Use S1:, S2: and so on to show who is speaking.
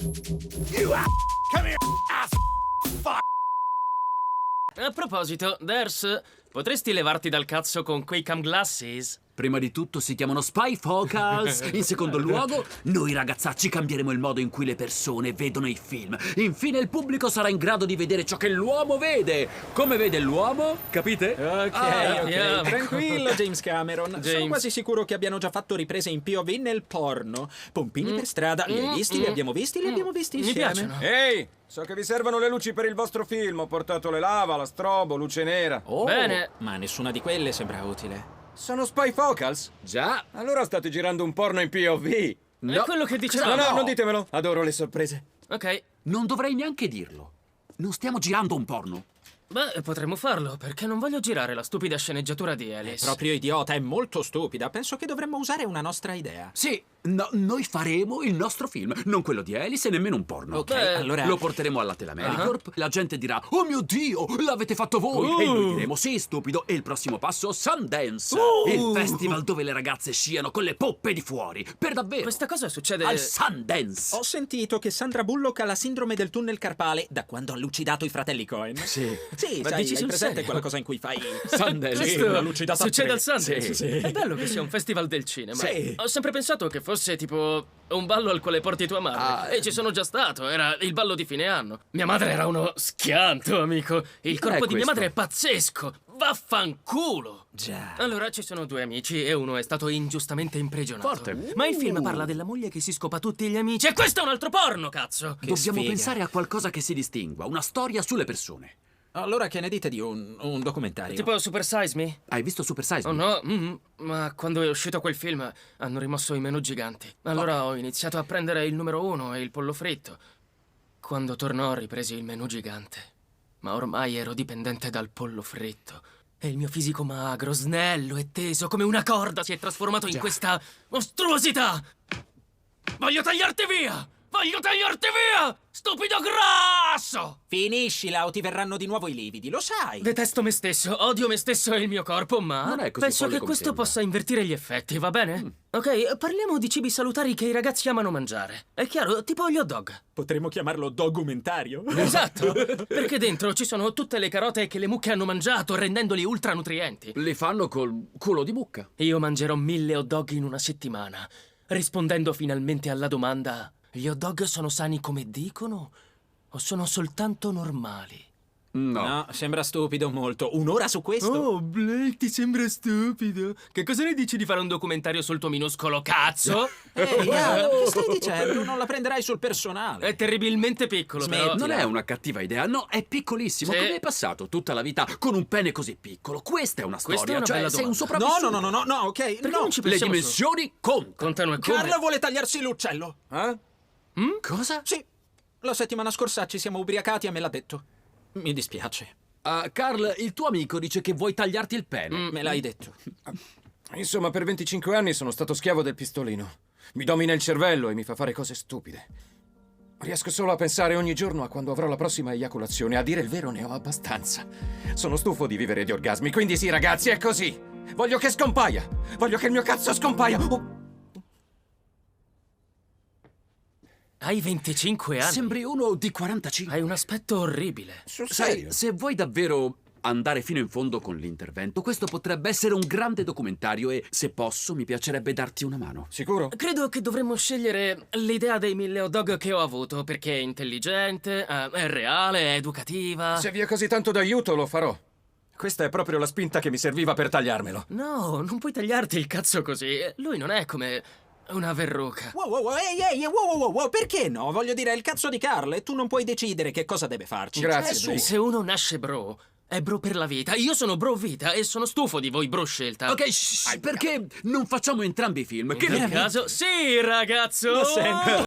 S1: Come here, ass fuck!
S2: A proposito, Ders, potresti levarti dal cazzo con quei cam glasses?
S3: Prima di tutto si chiamano spy focals. In secondo luogo, noi ragazzacci cambieremo il modo in cui le persone vedono i film. Infine il pubblico sarà in grado di vedere ciò che l'uomo vede. Come vede l'uomo? Capite?
S4: Ok,
S2: yeah.
S4: tranquillo James Cameron. Sono
S2: James.
S4: quasi sicuro che abbiano già fatto riprese in POV nel porno. Pompini per strada, li hai visti? Li abbiamo visti? Li abbiamo visti
S2: Mi
S4: insieme.
S2: piacciono.
S5: Ehi, so che vi servono le luci per il vostro film. Ho portato le lava, la strobo, luce nera.
S4: Oh,
S2: Bene.
S4: ma nessuna di quelle sembra utile.
S5: Sono spy focals?
S3: Già.
S5: Allora state girando un porno in POV.
S2: È quello che dicevamo.
S5: No, non ditemelo. Adoro le sorprese.
S2: Ok.
S3: Non dovrei neanche dirlo. Non stiamo girando un porno.
S2: Beh, potremmo farlo, perché non voglio girare la stupida sceneggiatura di Alice.
S4: Proprio idiota, è molto stupida. Penso che dovremmo usare una nostra idea.
S3: Sì, noi faremo il nostro film, non quello di Alice e nemmeno un porno.
S4: Ok,
S2: Beh,
S4: allora...
S3: Lo porteremo alla Telemericorp, la gente dirà "Oh mio Dio, l'avete fatto voi!" E noi diremo "Sì, stupido!" E il prossimo passo, Sundance, il festival dove le ragazze sciano con le poppe di fuori, per davvero.
S2: Questa cosa succede...
S3: Al Sundance.
S4: Ho sentito che Sandra Bullock ha la sindrome del tunnel carpale da quando ha lucidato i fratelli Coen.
S3: Sì.
S4: Sì,
S2: Ma
S4: sai,
S2: dici
S4: hai
S2: sul
S4: presente
S2: serio?
S4: quella cosa in cui fai...
S3: Sundance.
S4: Sì, una lucidata
S2: succede
S4: tre.
S2: al Sundance.
S3: Sì, sì.
S2: È bello che sia un festival del cinema.
S4: Sì.
S2: Ho sempre pensato che fosse tipo un ballo al quale porti tua madre. E ci sono già stato, era il ballo di fine anno. Mia madre era uno schianto, amico. Il corpo di mia
S3: questo?
S2: madre è pazzesco. Vaffanculo.
S4: Già.
S2: Allora ci sono due amici e uno è stato ingiustamente imprigionato.
S3: Forte.
S2: Ma il film parla della moglie che si scopa tutti gli amici. E questo è un altro porno, cazzo!
S4: Che
S3: Dobbiamo
S4: sfiga.
S3: pensare a qualcosa che si distingua, una storia sulle persone.
S4: Allora che ne dite di un documentario?
S2: Tipo Super Size Me?
S3: Hai visto Super Size
S2: Oh
S3: Me?
S2: no, ma quando è uscito quel film hanno rimosso i menù giganti. Allora ho iniziato a prendere il numero 1 e il pollo fritto. Quando tornò ripresi il menù gigante. Ma ormai ero dipendente dal pollo fritto. E il mio fisico magro, snello e teso come una corda si è trasformato in questa mostruosità! Voglio tagliarti via! Voglio tagliarti via! Stupido grasso!
S4: Finiscila o ti verranno di nuovo i lividi, lo sai.
S2: Detesto me stesso, odio me stesso e il mio corpo, ma
S3: Non è così
S2: penso
S3: folle
S2: che
S3: come
S2: questo
S3: sembra.
S2: possa invertire gli effetti, va bene? Ok, parliamo di cibi salutari che i ragazzi amano mangiare. È chiaro, tipo gli hot dog.
S4: Potremmo chiamarlo documentario.
S2: Esatto, perché dentro ci sono tutte le carote che le mucche hanno mangiato, rendendoli ultranutrienti.
S3: Li fanno col culo di mucca.
S2: Io mangerò 1000 hot dog in una settimana, rispondendo finalmente alla domanda: gli hot dog sono sani come dicono o sono soltanto normali?
S4: No, sembra stupido molto. Un'ora su questo?
S2: Oh, Blake, ti sembra stupido? Che cosa ne dici di fare un documentario sul tuo minuscolo cazzo?
S4: Ehi, che stai dicendo? Non la prenderai sul personale.
S2: È terribilmente piccolo, però.
S4: Smetti.
S3: Non è una cattiva idea, no, è piccolissimo.
S2: Sì.
S3: Come hai passato tutta la vita con un pene così piccolo? Questa è una
S2: Questa
S3: storia,
S2: è una
S3: cioè
S2: bella
S3: sei un
S2: domanda.
S3: sopravvissuto.
S4: No, ok.
S2: Perché
S4: no.
S2: non ci
S3: Le
S2: pensiamo
S3: dimensioni contano.
S2: Contano e come?
S4: Carla vuole tagliarsi l'uccello.
S5: Eh?
S3: Cosa?
S4: Sì. La settimana scorsa ci siamo ubriacati e me l'ha detto. Mi dispiace.
S3: Carl, il tuo amico dice che vuoi tagliarti il pene.
S4: Me l'hai detto.
S5: Insomma, per 25 anni sono stato schiavo del pistolino. Mi domina il cervello e mi fa fare cose stupide. Riesco solo a pensare ogni giorno a quando avrò la prossima eiaculazione. A dire il vero, ne ho abbastanza. Sono stufo di vivere di orgasmi, quindi sì, ragazzi, è così. Voglio che scompaia. Voglio che il mio cazzo scompaia. Oh.
S2: Hai 25 anni.
S3: Sembri uno di 45.
S2: Hai un aspetto orribile.
S5: Sul
S3: Sai,
S5: serio?
S3: se vuoi davvero andare fino in fondo con l'intervento, questo potrebbe essere un grande documentario e, se posso, mi piacerebbe darti una mano.
S5: Sicuro?
S2: Credo che dovremmo scegliere l'idea dei 1000 hot dog che ho avuto, perché è intelligente, è reale, è educativa.
S5: Se vi è così tanto d'aiuto, lo farò. Questa è proprio la spinta che mi serviva per tagliarmelo.
S2: No, non puoi tagliarti il cazzo così. Lui non è come una verruca.
S4: Wow, ehi, wow, perché no? Voglio dire, è il cazzo di Carla e tu non puoi decidere che cosa deve farci.
S5: Grazie,
S4: Su.
S5: Blake.
S2: Se uno nasce bro, è bro per la vita. Io sono bro vita e sono stufo di voi bro scelta.
S3: Ok, perché non facciamo entrambi i film? Che
S2: Per caso? Sì, ragazzo!
S4: Lo sento.